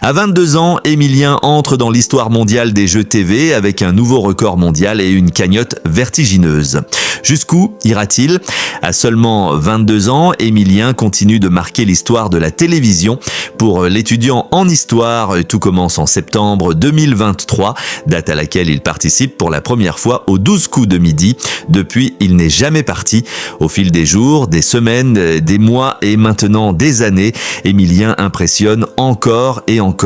À 22 ans, Émilien entre dans l'histoire mondiale des jeux TV avec un nouveau record mondial et une cagnotte vertigineuse. Jusqu'où ira-t-il? À seulement 22 ans, Émilien continue de marquer l'histoire de la télévision. Pour l'étudiant en histoire, tout commence en septembre 2023, date à laquelle il participe pour la première fois aux 12 coups de midi. Depuis, il n'est jamais parti. Au fil des jours, des semaines, des mois et maintenant des années, Émilien impressionne encore et encore.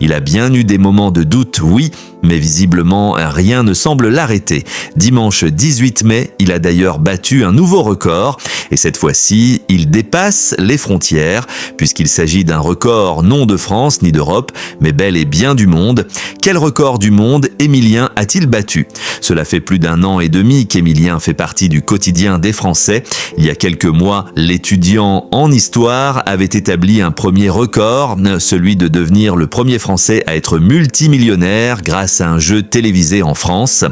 Il a bien eu des moments de doute, oui, mais visiblement rien ne semble l'arrêter. Dimanche 18 mai, il a d'ailleurs battu un nouveau record et cette fois-ci, il dépasse les frontières puisqu'il s'agit d'un record non de France ni d'Europe, mais bel et bien du monde. Quel record du monde Émilien a-t-il battu? Cela fait plus d'un an et demi qu'Émilien fait partie du quotidien des Français. Il y a quelques mois, l'étudiant en histoire avait établi un premier record, celui de devenir le premier Français à être multimillionnaire grâce à un jeu télévisé en France.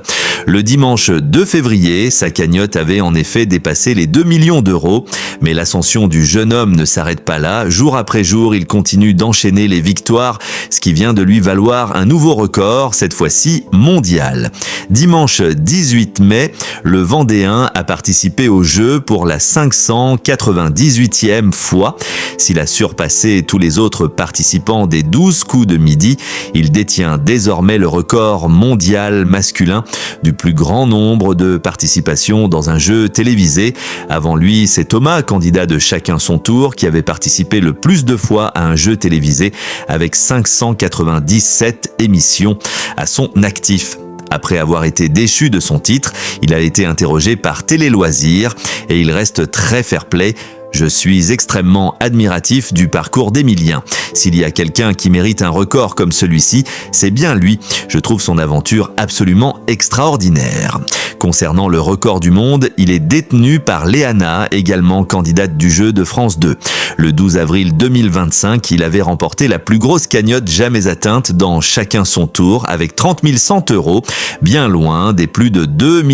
Le dimanche 2 février, sa cagnotte avait en effet dépassé les 2 millions d'euros. Mais l'ascension du jeune homme ne s'arrête pas là. Jour après jour, il continue d'enchaîner les victoires, ce qui vient de lui valoir un nouveau record, cette fois-ci mondial. Dimanche 18 mai, le Vendéen a participé au jeu pour la 598e fois. S'il a surpassé tous les autres participants des 12 coups de midi, il détient désormais le record mondial masculin du plus grand nombre de participations dans un jeu télévisé. Avant lui, c'est Thomas, candidat de Chacun son tour, qui avait participé le plus de fois à un jeu télévisé avec 597 émissions à son actif. Après avoir été déchu de son titre, il a été interrogé par Télé Loisirs et il reste très fair-play. Je suis extrêmement admiratif du parcours d'Émilien. S'il y a quelqu'un qui mérite un record comme celui-ci, c'est bien lui. Je trouve son aventure absolument extraordinaire. Concernant le record du monde, il est détenu par Léana, également candidate du jeu de France 2. Le 12 avril 2025, il avait remporté la plus grosse cagnotte jamais atteinte dans Chacun son tour avec 30 100 euros, bien loin des plus de 2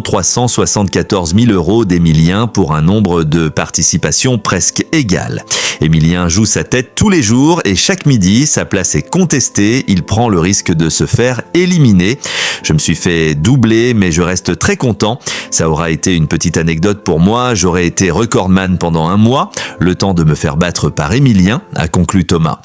374 000 euros d'Émilien pour un nombre de participations presque égal. Émilien joue sa tête tous les jours et chaque midi, sa place est contestée, il prend le risque de se faire éliminer. Je me suis fait doubler, mais je reste très content. Ça aura été une petite anecdote pour moi, j'aurais été recordman pendant un mois, le temps de me faire battre par Émilien, a conclu Thomas.